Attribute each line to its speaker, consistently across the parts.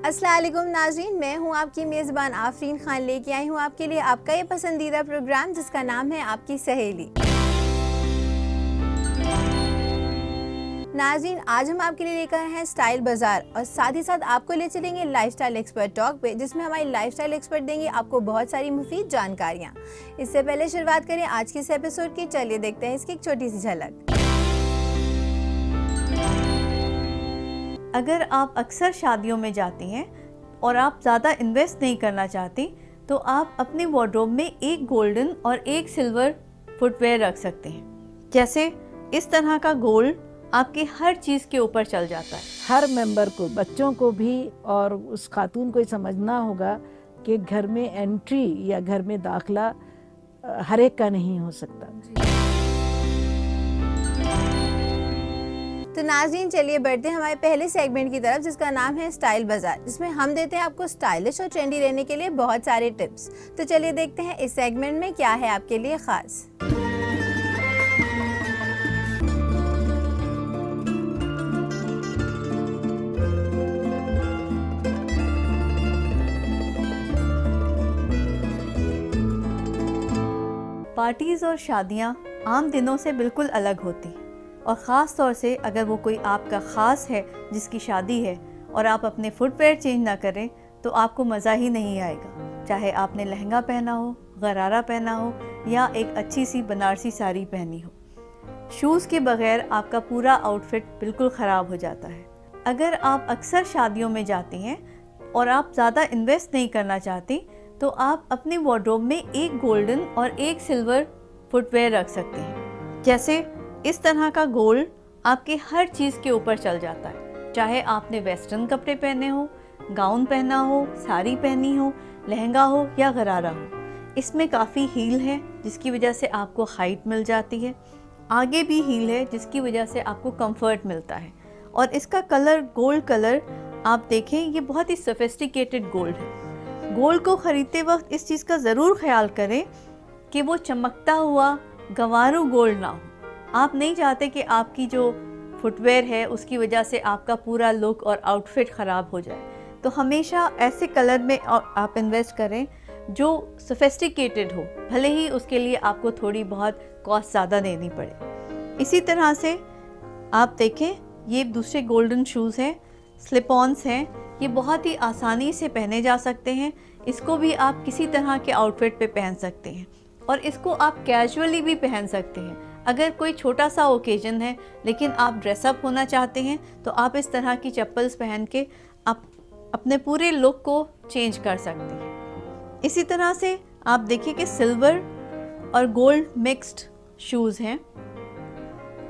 Speaker 1: السلام علیکم ناظرین، میں ہوں آپ کی میزبان آفرین خان، لے کے آئی ہوں آپ کے لیے آپ کا یہ پسندیدہ پروگرام جس کا نام ہے آپ کی سہیلی۔ ناظرین، آج ہم آپ کے لیے لے کر ہیں سٹائل بازار، اور ساتھ ہی ساتھ آپ کو لے چلیں گے لائف سٹائل ایکسپرٹ ٹاک پہ، جس میں ہماری لائف سٹائل ایکسپرٹ دیں گے آپ کو بہت ساری مفید جانکاریاں۔ اس سے پہلے شروعات کریں آج کے اس ایپیسوڈ کی، چلیے دیکھتے ہیں اس کی ایک چھوٹی سی جھلک۔
Speaker 2: اگر آپ اکثر شادیوں میں جاتی ہیں اور آپ زیادہ انویسٹ نہیں کرنا چاہتی تو آپ اپنی وارڈروب میں ایک گولڈن اور ایک سلور فٹ ویئر رکھ سکتے ہیں۔ جیسے اس طرح کا گولڈ آپ کی ہر چیز کے اوپر چل جاتا ہے۔
Speaker 3: ہر ممبر کو، بچوں کو بھی اور اس خاتون کو یہ سمجھنا ہوگا کہ گھر میں انٹری یا گھر میں داخلہ ہر ایک کا نہیں ہو سکتا۔
Speaker 1: تو ناظرین چلیے بڑھتے ہیں ہمارے پہلے سیگمنٹ کی طرف، جس کا نام ہے سٹائل بازار، جس میں ہم دیتے ہیں آپ کو سٹائلش اور ٹرینڈی رہنے کے لیے بہت سارے ٹپس۔ تو چلیے دیکھتے ہیں اس سیگمنٹ میں کیا ہے آپ کے لیے خاص۔
Speaker 2: پارٹیز اور شادیاں عام دنوں سے بالکل الگ ہوتی ہیں، اور خاص طور سے اگر وہ کوئی آپ کا خاص ہے جس کی شادی ہے اور آپ اپنے فٹ ویئر چینج نہ کریں تو آپ کو مزہ ہی نہیں آئے گا، چاہے آپ نے لہنگا پہنا ہو، غرارہ پہنا ہو یا ایک اچھی سی بنارسی ساڑی پہنی ہو۔ شوز کے بغیر آپ کا پورا آؤٹ فٹ بالکل خراب ہو جاتا ہے۔ اگر آپ اکثر شادیوں میں جاتی ہیں اور آپ زیادہ انویسٹ نہیں کرنا چاہتی تو آپ اپنی وارڈروب میں ایک گولڈن اور ایک سلور فٹ ویئر رکھ سکتے ہیں۔ جیسے اس طرح کا گولڈ آپ کے ہر چیز کے اوپر چل جاتا ہے، چاہے آپ نے ویسٹرن کپڑے پہنے ہو، گاؤن پہنا ہو، ساڑی پہنی ہو، لہنگا ہو یا غرارہ ہو۔ اس میں کافی ہیل ہے جس کی وجہ سے آپ کو ہائٹ مل جاتی ہے، آگے بھی ہیل ہے جس کی وجہ سے آپ کو کمفرٹ ملتا ہے، اور اس کا کلر گولڈ کلر آپ دیکھیں یہ بہت ہی سوفسٹیکیٹڈ گولڈ ہے۔ گولڈ کو خریدتے وقت اس چیز کا ضرور خیال کریں کہ وہ چمکتا ہوا گنوارو گولڈ نہ ہو۔ آپ نہیں چاہتے کہ آپ کی جو فٹ ویئر ہے اس کی وجہ سے آپ کا پورا لک اور آؤٹ فٹ خراب ہو جائے، تو ہمیشہ ایسے کلر میں آپ انویسٹ کریں جو سوفسٹیکیٹڈ ہو، بھلے ہی اس کے لیے آپ کو تھوڑی بہت کاسٹ زیادہ دینی پڑے۔ اسی طرح سے آپ دیکھیں یہ دوسرے گولڈن شوز ہیں، سلپ آنس ہیں، یہ بہت ہی آسانی سے پہنے جا سکتے ہیں۔ اس کو بھی آپ کسی طرح کے آؤٹ فٹ پہ پہن سکتے ہیں، اور اس کو آپ کیجولی بھی پہن سکتے ہیں۔ اگر کوئی چھوٹا سا اوکیزن ہے لیکن آپ ڈریس اپ ہونا چاہتے ہیں تو آپ اس طرح کی چپلز پہن کے آپ اپنے پورے لک کو چینج کر سکتے ہیں۔ اسی طرح سے آپ دیکھیں کہ سلور اور گولڈ مکسڈ شوز ہیں۔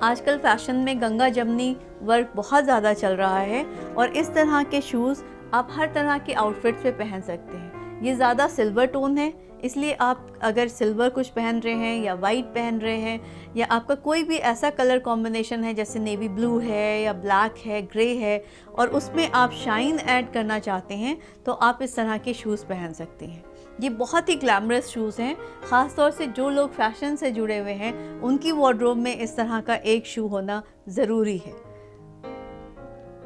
Speaker 2: آج کل فیشن میں گنگا جمنی ورک بہت زیادہ چل رہا ہے، اور اس طرح کے شوز آپ ہر طرح کے آؤٹ فٹس پہ پہن سکتے ہیں۔ یہ زیادہ سلور ٹون ہے، اس لیے آپ اگر سلور کچھ پہن رہے ہیں یا وائٹ پہن رہے ہیں، یا آپ کا کوئی بھی ایسا کلر کمبینیشن ہے جیسے نیوی بلو ہے یا بلیک ہے، گرے ہے، اور اس میں آپ شائن ایڈ کرنا چاہتے ہیں تو آپ اس طرح کے شوز پہن سکتے ہیں۔ یہ بہت ہی گلیمرس شوز ہیں، خاص طور سے جو لوگ فیشن سے جڑے ہوئے ہیں ان کی وارڈروب میں اس طرح کا ایک شو ہونا ضروری ہے۔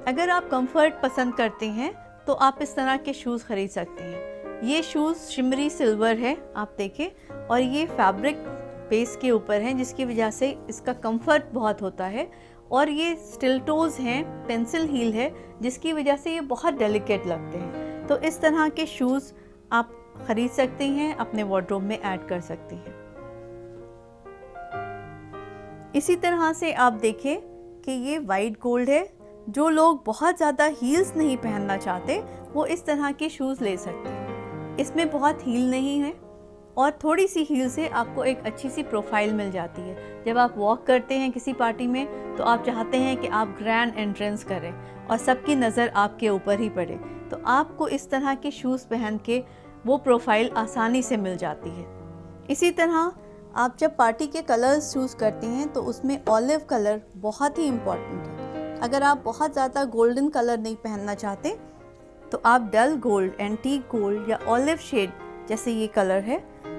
Speaker 2: اگر آپ کمفرٹ پسند کرتے ہیں تو آپ اس طرح کے شوز خرید سکتے ہیں۔ یہ شوز شمری سلور ہے، آپ دیکھیں، اور یہ فیبرک بیس کے اوپر ہیں جس کی وجہ سے اس کا کمفرٹ بہت ہوتا ہے، اور یہ سٹل ٹوز ہیں، پینسل ہیل ہے جس کی وجہ سے یہ بہت ڈیلیکیٹ لگتے ہیں۔ تو اس طرح کے شوز آپ خرید سکتے ہیں، اپنے وارڈروب میں ایڈ کر سکتے ہیں۔ اسی طرح سے آپ دیکھیں کہ یہ وائٹ گولڈ ہے، جو لوگ بہت زیادہ ہیلز نہیں پہننا چاہتے وہ اس طرح کے شوز لے سکتے ہیں۔ اس میں بہت ہیل نہیں ہے، اور تھوڑی سی ہیل سے آپ کو ایک اچھی سی پروفائل مل جاتی ہے۔ جب آپ واک کرتے ہیں کسی پارٹی میں تو آپ چاہتے ہیں کہ آپ گرینڈ انٹرنس کریں اور سب کی نظر آپ کے اوپر ہی پڑے، تو آپ کو اس طرح کے شوز پہن کے وہ پروفائل آسانی سے مل جاتی ہے۔ اسی طرح آپ جب پارٹی کے کلرز چوز کرتے ہیں تو اس میں اولیو کلر بہت ہی امپورٹنٹ ہے۔ اگر آپ بہت زیادہ گولڈن کلر نہیں پہننا چاہتے تو آپ ڈل گولڈ، اینٹیک گولڈ یا اولیو شیڈ جیسے یہ کلر ہے،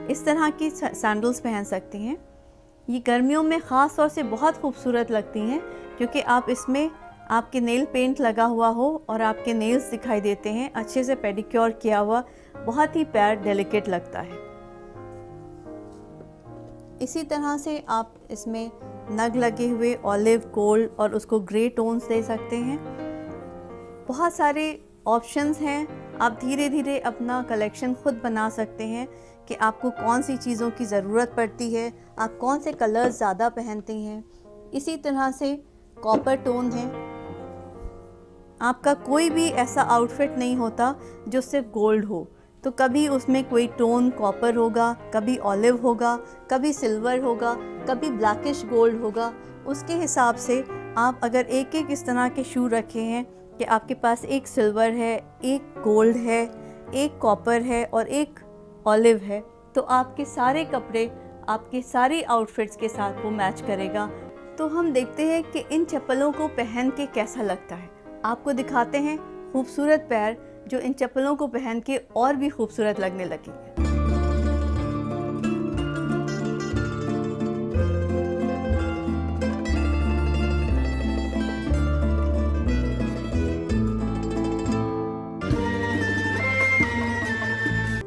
Speaker 2: اس طرح کی سینڈلز پہن سکتی ہیں۔ یہ گرمیوں میں خاص طور سے بہت خوبصورت لگتی ہیں کیونکہ آپ اس میں آپ کے نیل پینٹ لگا ہوا ہو اور آپ کے نیلز دکھائی دیتے ہیں اچھے سے پیڈیکیور کیا ہوا، بہت ہی پیر ڈیلیکیٹ لگتا ہے۔ اسی طرح سے آپ اس میں نگ لگے ہوئے اولیو گولڈ اور اس کو گرے ٹونز دے سکتے ہیں۔ بہت سارے آپشنز ہیں، آپ دھیرے دھیرے اپنا کلیکشن خود بنا سکتے ہیں کہ آپ کو کون سی چیزوں کی ضرورت پڑتی ہے، آپ کون سے کلرز زیادہ پہنتے ہیں۔ اسی طرح سے کاپر ٹون ہے، آپ کا کوئی بھی ایسا آؤٹ فٹ نہیں ہوتا جو صرف گولڈ ہو، تو کبھی اس میں کوئی ٹون کاپر ہوگا، کبھی اولیو ہوگا، کبھی سلور ہوگا، کبھی بلیکش گولڈ ہوگا۔ اس کے حساب سے آپ اگر ایک ایک اس طرح کے شو رکھے ہیں کہ آپ کے پاس ایک سلور ہے، ایک گولڈ ہے، ایک کاپر ہے اور ایک اولیو ہے، تو آپ کے سارے کپڑے آپ کے سارے آؤٹ فٹس کے ساتھ وہ میچ کرے گا۔ تو ہم دیکھتے ہیں کہ ان چپلوں کو پہن کے کیسا لگتا ہے۔ آپ کو دکھاتے ہیں خوبصورت پیر جو ان چپلوں کو پہن کے اور بھی خوبصورت لگنے لگے ہیں۔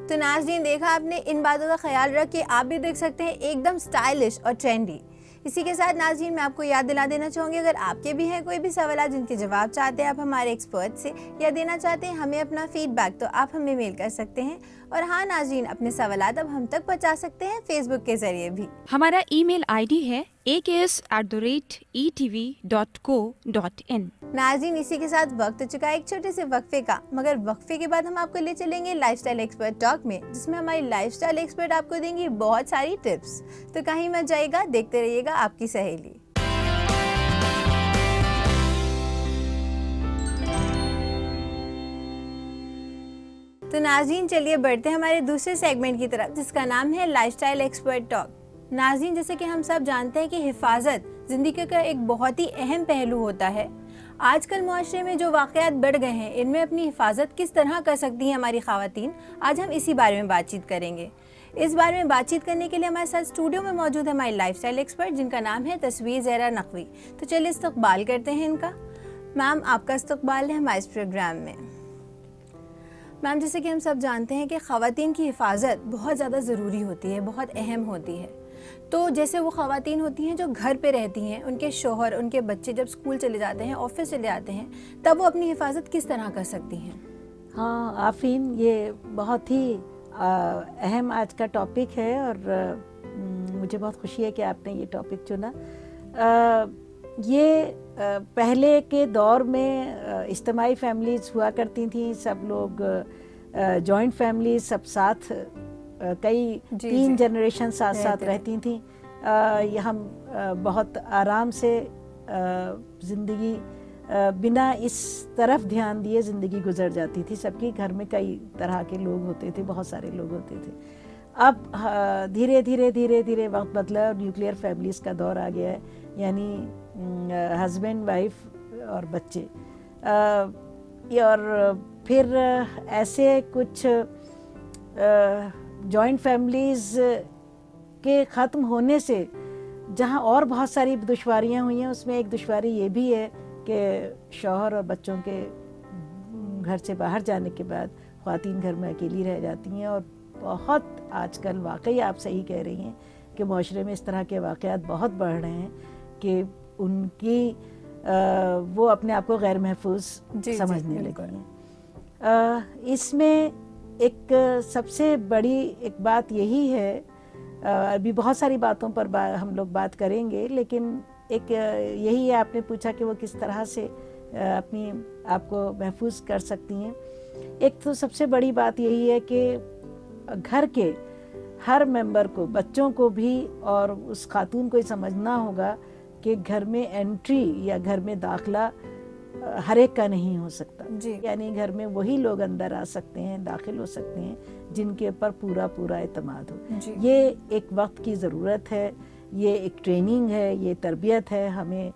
Speaker 1: تو ناظرین، دیکھا آپ نے، ان باتوں کا خیال رکھ کے آپ بھی دیکھ سکتے ہیں ایک دم سٹائلش اور ٹرینڈی۔ اسی کے ساتھ ناظرین میں آپ کو یاد دلا دینا چاہوں گی، اگر آپ کے بھی ہیں کوئی بھی سوالات جن کے جواب چاہتے ہیں آپ ہمارے ایکسپرٹ سے یا دینا چاہتے ہیں ہمیں اپنا فیڈ بیک، تو آپ ہمیں میل کر سکتے ہیں۔ اور ہاں ناظرین، اپنے سوالات اب ہم تک پہنچا سکتے ہیں فیس بک کے ذریعے بھی۔
Speaker 4: ہمارا ای میل آئی ڈی ہے aks@etv.co.in۔
Speaker 1: ناظرین، اسی کے ساتھ وقت ہو چکا ہے ایک چھوٹے سے وقفے کا، مگر وقفے کے بعد ہم آپ کو لے چلیں گے لائف سٹائل ایکسپرٹ ٹاک میں، جس میں ہماری لائف سٹائل ایکسپرٹ آپ کو دیں گی بہت ساری ٹپس۔ تو کہیں مت جائے گا، دیکھتے رہیے گا آپ کی سہیلی۔ تو ناظرین چلیے بڑھتے ہیں ہمارے دوسرے سیگمنٹ کی طرف، جس کا نام ہے لائف سٹائل ایکسپرٹ ٹاک۔ ناظرین، جیسے کہ ہم سب جانتے ہیں کہ حفاظت زندگی کا ایک بہت ہی اہم پہلو ہوتا ہے۔ آج کل معاشرے میں جو واقعات بڑھ گئے ہیں، ان میں اپنی حفاظت کس طرح کر سکتی ہیں ہماری خواتین، آج ہم اسی بارے میں بات چیت کریں گے۔ اس بارے میں بات چیت کرنے کے لیے ہمارے ساتھ اسٹوڈیو میں موجود ہے ہماری لائف سٹائل ایکسپرٹ، جن کا نام ہے تصویر زہرا نقوی۔ تو چلیے استقبال کرتے ہیں ان کا۔ میم، آپ کا استقبال ہے ہمارے اس پروگرام میں۔ میم، جیسے کہ ہم سب جانتے ہیں کہ خواتین کی حفاظت بہت زیادہ ضروری ہوتی ہے، بہت اہم ہوتی ہے۔ تو جیسے وہ خواتین ہوتی ہیں جو گھر پہ رہتی ہیں، ان کے شوہر، ان کے بچے جب اسکول چلے جاتے ہیں، آفس چلے جاتے ہیں، تب وہ اپنی حفاظت کس طرح کر سکتی ہیں؟
Speaker 3: ہاں آفرین، یہ بہت ہی اہم آج کا ٹاپک ہے اور مجھے بہت خوشی ہے کہ آپ نے یہ ٹاپک چنا۔ یہ پہلے کے دور میں اجتماعی فیملیز ہوا کرتی تھیں، سب لوگ جوائنٹ فیملیز سب ساتھ کئی تین جنریشن ساتھ ساتھ رہتی تھیں۔ یہ ہم بہت آرام سے زندگی بنا اس طرف دھیان دیے زندگی گزر جاتی تھی۔ سب کے گھر میں کئی طرح کے لوگ ہوتے تھے، بہت سارے لوگ ہوتے تھے۔ اب دھیرے دھیرے وقت بدلا اور نیوکلیئر فیملیز کا دور آ گیا ہے، یعنی ہسبینڈ، وائف اور بچے۔ اور پھر ایسے کچھ جوائنٹ فیملیز کے ختم ہونے سے جہاں اور بہت ساری دشواریاں ہوئی ہیں، اس میں ایک دشواری یہ بھی ہے کہ شوہر اور بچوں کے گھر سے باہر جانے کے بعد خواتین گھر میں اکیلی رہ جاتی ہیں۔ اور بہت آج کل واقعی آپ صحیح کہہ رہی ہیں کہ معاشرے میں اس طرح کے واقعات بہت بڑھ رہے ہیں کہ ان کی وہ اپنے آپ کو غیر محفوظ سمجھنے لگی ہیں۔ اس میں ایک سب سے بڑی ایک بات یہی ہے، ابھی بہت ساری باتوں پر ہم لوگ بات کریں گے، لیکن ایک یہی ہے، آپ نے پوچھا کہ وہ کس طرح سے اپنی آپ کو محفوظ کر سکتی ہیں۔ ایک تو سب سے بڑی بات یہی ہے کہ گھر کے ہر ممبر کو، بچوں کو بھی اور اس خاتون کو یہ سمجھنا ہوگا کہ گھر میں انٹری یا گھر میں داخلہ ہر ایک کا نہیں ہو سکتا۔ یعنی گھر میں وہی لوگ اندر آ سکتے ہیں، داخل ہو سکتے ہیں جن کے اوپر پورا اعتماد ہو۔ یہ ایک وقت کی ضرورت ہے، یہ ایک ٹریننگ ہے، یہ تربیت ہے، ہمیں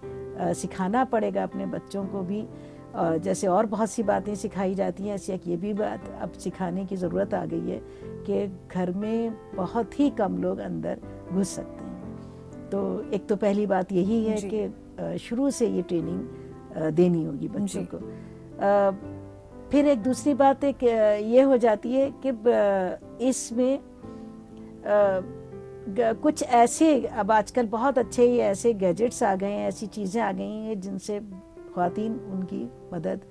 Speaker 3: سکھانا پڑے گا اپنے بچوں کو بھی۔ جیسے اور بہت سی باتیں سکھائی جاتی ہیں، ایسی ایک یہ بھی بات اب سکھانے کی ضرورت آ گئی ہے کہ گھر میں بہت ہی کم لوگ اندر گھس سکتے ہیں۔ تو ایک تو پہلی بات یہی ہے کہ شروع سے یہ ٹریننگ دینی ہوگی بچوں کو. پھر ایک دوسری بات ہے کہ یہ ہو جاتی ہے کہ اس میں کچھ ایسے اب آج کل بہت اچھے ایسے گیجٹس آ گئے ہیں, ایسی چیزیں آ گئی ہیں جن سے خواتین ان کی مدد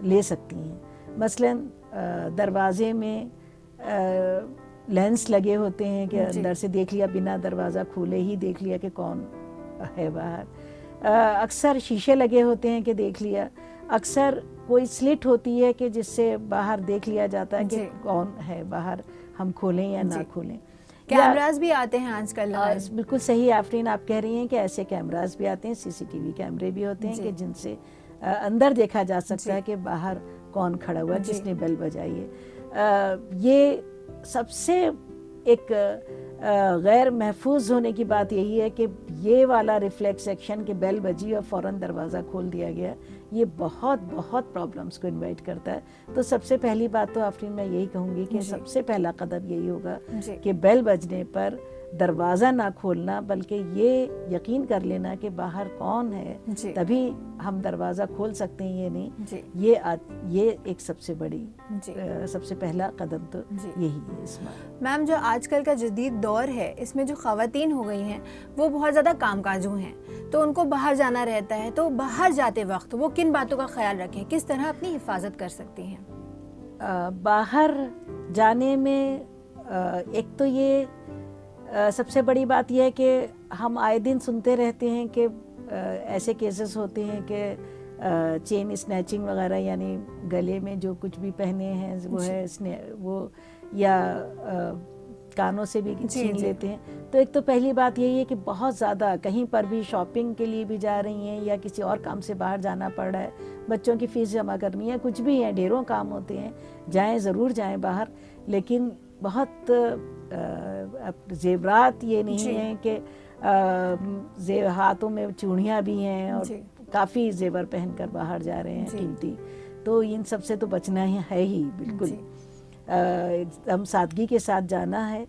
Speaker 3: لے سکتی ہیں. مثلاً دروازے میں لینس لگے ہوتے ہیں کہ اندر سے دیکھ لیا, بنا دروازہ کھولے ہی دیکھ لیا کہ کون ہے باہر. اکثر شیشے لگے ہوتے ہیں کہ دیکھ لیا. اکثر کوئی سلٹ ہوتی ہے کہ جس سے باہر دیکھ لیا جاتا ہے کہ کون ہے باہر, ہم کھولیں یا نہ کھولیں.
Speaker 1: کیمراز بھی آتے ہیں آج کل.
Speaker 3: بالکل صحیح آفرین آپ کہہ رہی ہیں کہ ایسے کیمراز بھی آتے ہیں, سی سی ٹی وی کیمرے بھی ہوتے ہیں کہ جن سے اندر دیکھا جا سکتا ہے کہ باہر کون کھڑا ہوا ہے, جس نے بیل بجائی ہے. یہ سب سے ایک غیر محفوظ ہونے کی بات یہی ہے کہ یہ والا ریفلیکس ایکشن کہ بیل بجی اور فوراً دروازہ کھول دیا گیا, یہ بہت بہت پرابلمس کو انوائٹ کرتا ہے. تو سب سے پہلی بات تو آفرین میں یہی کہوں گی کہ سب سے پہلا قدم یہی ہوگا کہ بیل بجنے پر دروازہ نہ کھولنا, بلکہ یہ یقین کر لینا کہ باہر کون ہے, تبھی ہم دروازہ کھول سکتے ہیں. یہ نہیں, یہ ایک سب سے بڑی سب سے پہلا قدم تو یہی ہے اس میں.
Speaker 1: میم جو آج کل کا جدید دور ہے اس میں جو خواتین ہو گئی ہیں وہ بہت زیادہ کام کاجو ہیں, تو ان کو باہر جانا رہتا ہے, تو باہر جاتے وقت وہ کن باتوں کا خیال رکھیں, کس طرح اپنی حفاظت کر سکتی ہیں؟
Speaker 3: باہر جانے میں ایک تو یہ سب سے بڑی بات یہ ہے کہ ہم آئے دن سنتے رہتے ہیں کہ ایسے کیسز ہوتے ہیں کہ چین اسنیچنگ وغیرہ, یعنی گلے میں جو کچھ بھی پہنے ہیں وہ ہے وہ, یا کانوں سے بھی چھین لیتے ہیں. تو ایک تو پہلی بات یہی ہے کہ بہت زیادہ کہیں پر بھی شاپنگ کے لیے بھی جا رہی ہیں یا کسی اور کام سے باہر جانا پڑ رہا ہے, بچوں کی فیس جمع کرنی ہے, کچھ بھی ہے, ڈھیروں کام ہوتے ہیں, جائیں ضرور جائیں باہر, لیکن بہت زیورات یہ نہیں ہیں کہ ہاتھوں میں چوڑیاں بھی ہیں اور کافی زیور پہن کر باہر جا رہے ہیں قیمتی, تو ان سب سے تو بچنا ہی ہے ہی بالکل. ہم سادگی کے ساتھ جانا ہے.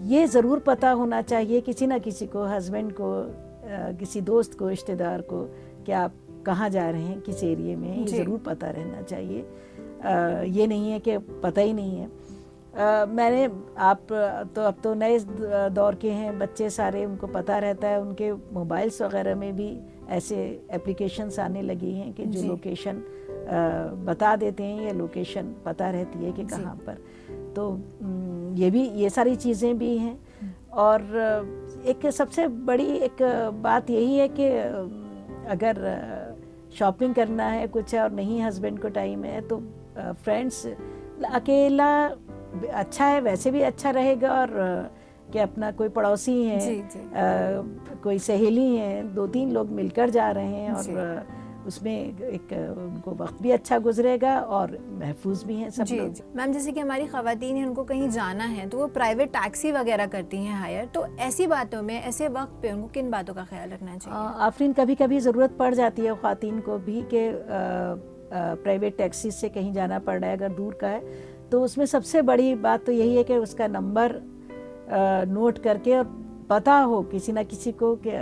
Speaker 3: یہ ضرور پتہ ہونا چاہیے کسی نہ کسی کو, ہسبینڈ کو, کسی دوست کو, رشتہ دار کو, کہ آپ کہاں جا رہے ہیں, کس ایریے میں, یہ ضرور پتہ رہنا چاہیے. یہ نہیں ہے کہ پتہ ہی نہیں ہے. میں نے آپ تو اب تو نئے دور کے ہیں بچے سارے, ان کو پتہ رہتا ہے, ان کے موبائلس وغیرہ میں بھی ایسے اپلیکیشنس آنے لگی ہیں کہ جو لوکیشن بتا دیتے ہیں, یا لوکیشن پتہ رہتی ہے کہ کہاں پر. تو یہ ساری چیزیں بھی ہیں. اور ایک سب سے بڑی ایک بات یہی ہے کہ اگر شاپنگ کرنا ہے کچھ اور نہیں ہسبینڈ کو ٹائم ہے, تو فرینڈس, اکیلا اچھا ہے, ویسے بھی اچھا رہے گا, اور کہ اپنا کوئی پڑوسی ہیں, کوئی سہیلی ہیں, 2-3 لوگ مل کر جا رہے ہیں, اور اس میں ایک ان کو وقت بھی اچھا گزرے گا اور محفوظ بھی ہیں سب لوگ.
Speaker 1: میم جیسے کہ ہماری خواتین ہیں, ان کو کہیں جانا ہے تو وہ پرائیویٹ ٹیکسی وغیرہ کرتی ہیں ہائر, تو ایسی باتوں میں, ایسے وقت پہ ان کو کن باتوں کا خیال رکھنا چاہیے؟
Speaker 3: آفرین کبھی کبھی ضرورت پڑ جاتی ہے خواتین کو بھی کہ پرائیویٹ ٹیکسی سے کہیں جانا پڑ رہا ہے اگر دور کا ہے, تو اس میں سب سے بڑی بات تو یہی ہے کہ اس کا نمبر نوٹ کر کے, اور پتہ ہو کسی نہ کسی کو, کہ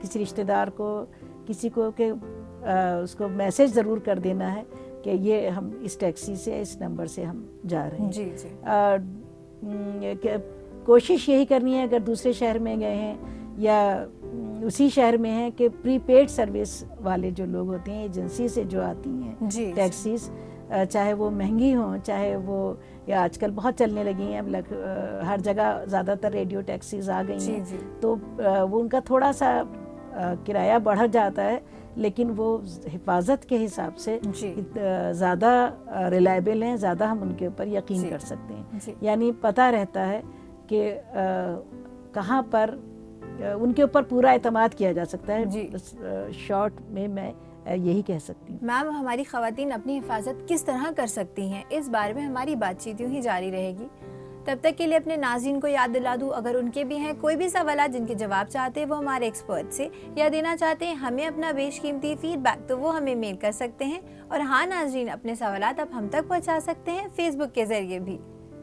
Speaker 3: کسی رشتہ دار کو, کسی کو, کہ اس کو میسج ضرور کر دینا ہے کہ یہ ہم اس ٹیکسی سے, اس نمبر سے ہم جا رہے ہیں. کوشش یہی کرنی ہے اگر دوسرے شہر میں گئے ہیں یا اسی شہر میں ہیں, کہ پری پیڈ سروس والے جو لوگ ہوتے ہیں, ایجنسی سے جو آتی ہیں ٹیکسیز, چاہے وہ مہنگی ہوں, چاہے وہ, یا آج کل بہت چلنے لگی ہیں, اب ہر جگہ زیادہ تر ریڈیو ٹیکسیز آ گئی ہیں, تو وہ ان کا تھوڑا سا کرایہ بڑھ جاتا ہے, لیکن وہ حفاظت کے حساب سے زیادہ ریلائبل ہیں, زیادہ ہم ان کے اوپر یقین کر سکتے ہیں. یعنی پتہ رہتا ہے کہ کہاں پر ان کے اوپر پورا اعتماد کیا جا سکتا ہے. شارٹ میں یہی کہہ سکتی ہوں.
Speaker 1: میم ہماری خواتین اپنی حفاظت کس طرح کر سکتی ہیں, اس بارے میں ہماری بات چیت یوں ہی جاری رہے گی. تب تک کے لیے اپنے ناظرین کو یاد دلا دوں, اگر ان کے بھی ہیں کوئی بھی سوالات جن کے جواب چاہتے ہیں وہ ہمارے ایکسپرٹ سے, یا دینا چاہتے ہیں ہمیں اپنا بیش قیمتی فیڈ بیک, تو وہ ہمیں میل کر سکتے ہیں. اور ہاں ناظرین, اپنے سوالات آپ ہم تک پہنچا سکتے ہیں فیس بک کے ذریعے بھی.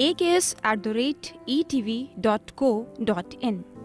Speaker 4: aks@etv.co.in।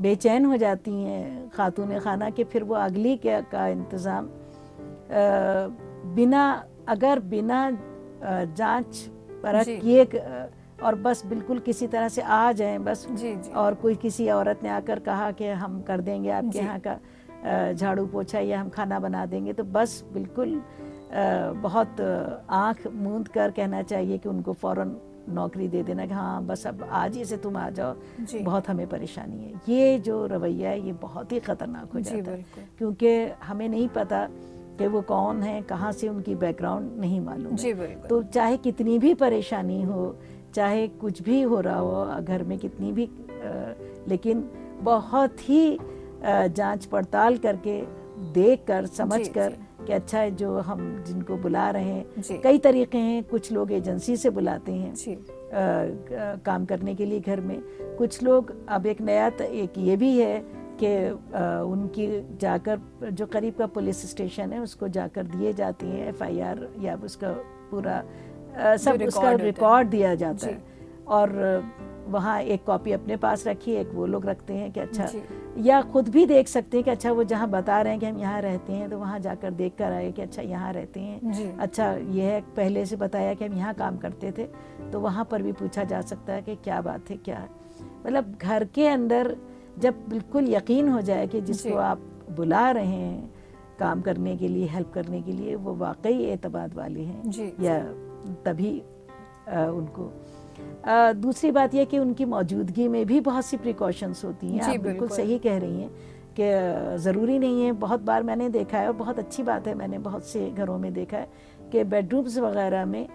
Speaker 3: بے چین ہو جاتی ہیں خاتون خانہ کہ پھر وہ اگلی کا انتظام بنا جانچ پرکھ کیے اور بس بالکل کسی طرح سے آ جائیں بس، اور کوئی کسی عورت نے آ کر کہا کہ ہم کر دیں گے آپ کے یہاں کا جھاڑو پوچھا یا ہم کھانا بنا دیں گے، تو بس بالکل بہت آنکھ موند کر کہنا چاہیے کہ ان کو فوراً نوکری دے دینا کہ ہاں بس اب آج ہی سے تم آ جاؤ، بہت ہمیں پریشانی ہے۔ یہ جو رویہ ہے یہ بہت ہی خطرناک ہو جاتا ہے، کیونکہ ہمیں نہیں پتا کہ وہ کون ہیں، کہاں سے ان کی بیک گراؤنڈ نہیں معلوم ہے۔ تو چاہے کتنی بھی پریشانی ہو، چاہے کچھ بھی ہو رہا ہو گھر میں، کتنی بھی لیکن بہت ہی جانچ پڑتال کر کے، دیکھ کر، سمجھ کر کہ اچھا جو ہم جن کو بلا رہے ہیں، کئی طریقے ہیں، کچھ لوگ ایجنسی سے بلاتے ہیں کام کرنے کے لیے گھر میں، کچھ لوگ اب ایک نیا ایک یہ بھی ہے کہ ان کی جا کر جو قریب کا پولیس اسٹیشن ہے اس کو جا کر دیے جاتی ہیں FIR، یا اس کا پورا سب اس کا ریکارڈ دیا جاتا ہے، اور وہاں ایک کاپی اپنے پاس رکھی، ایک وہ لوگ رکھتے ہیں کہ اچھا، یا خود بھی دیکھ سکتے ہیں کہ اچھا وہ جہاں بتا رہے ہیں کہ ہم یہاں رہتے ہیں تو وہاں جا کر دیکھ کر آئے کہ اچھا یہاں رہتے ہیں، اچھا یہ ہے پہلے سے بتایا کہ ہم یہاں کام کرتے تھے، تو وہاں پر بھی پوچھا جا سکتا ہے کہ کیا بات ہے، کیا ہے۔ مطلب گھر کے اندر جب بالکل یقین ہو جائے کہ جس کو آپ بلا رہے ہیں کام کرنے کے لیے، ہیلپ کرنے کے لیے، وہ واقعی اعتماد والے ہیں، یا تبھی ان کو۔ دوسری بات یہ کہ ان کی موجودگی میں بھی بہت سی پریکاشنز ہوتی ہیں، آپ بالکل صحیح کہہ رہی ہیں کہ ضروری نہیں ہے، بہت بار میں نے دیکھا ہے اور بہت اچھی بات ہے، میں نے بہت سے گھروں میں دیکھا ہے کہ بیڈ رومز وغیرہ میں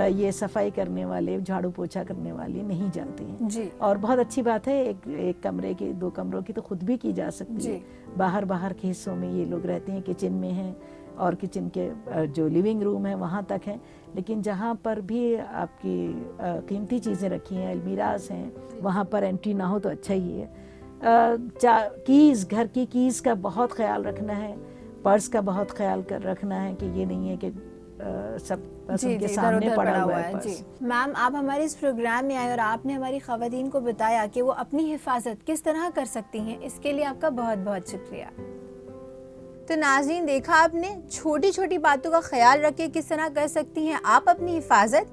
Speaker 3: یہ صفائی کرنے والے، جھاڑو پوچھا کرنے والے نہیں جاتے ہیں، اور بہت اچھی بات ہے، ایک کمرے کی، 2 کمروں کی تو خود بھی کی جا سکتی ہے۔ باہر کے حصوں میں یہ لوگ رہتے ہیں، کچن میں ہیں، اور کچن کے جو لیونگ روم ہے وہاں تک ہیں، لیکن جہاں پر بھی آپ کی قیمتی چیزیں رکھی ہیں، المیراز ہیں، وہاں پر انٹری نہ ہو تو اچھا ہی ہے۔ کیز، گھر کی کیز کا بہت خیال رکھنا ہے، پرس کا بہت خیال رکھنا ہے کہ یہ نہیں ہے کہ سب بس ان کے سامنے پڑا ہوا ہے پرس۔
Speaker 1: میم آپ ہمارے اس پروگرام میں آئے اور آپ نے ہماری خواتین کو بتایا کہ وہ اپنی حفاظت کس طرح کر سکتی ہیں، اس کے لیے آپ کا بہت بہت شکریہ۔ تو ناظرین دیکھا آپ نے، چھوٹی چھوٹی باتوں کا خیال رکھ کے کس طرح کر سکتی ہیں آپ اپنی حفاظت۔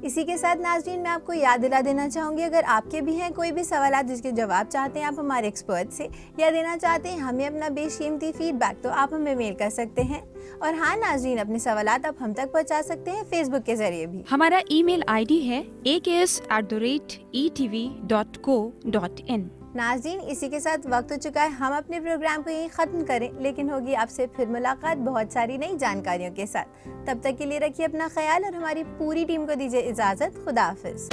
Speaker 1: اسی کے ساتھ ناظرین میں آپ کو یاد دلا دینا چاہوں گی، اگر آپ کے بھی ہیں کوئی بھی سوالات جس کے جواب چاہتے ہیں آپ ہمارے ایکسپرٹ سے، یا دینا چاہتے ہیں ہمیں اپنا بیش قیمتی فیڈ بیک، تو آپ ہمیں میل کر سکتے ہیں۔ اور ہاں ناظرین، اپنے سوالات آپ ہم تک پہنچا سکتے ہیں فیس بک کے ذریعے بھی۔
Speaker 4: ہمارا ای میل ID ہے aks@etv.co.in۔
Speaker 1: ناظرین اسی کے ساتھ وقت ہو چکا ہے ہم اپنے پروگرام کو یہیں ختم کریں، لیکن ہوگی آپ سے پھر ملاقات بہت ساری نئی جانکاریوں کے ساتھ۔ تب تک کے لیے رکھیے اپنا خیال اور ہماری پوری ٹیم کو دیجیے اجازت۔ خدا حافظ۔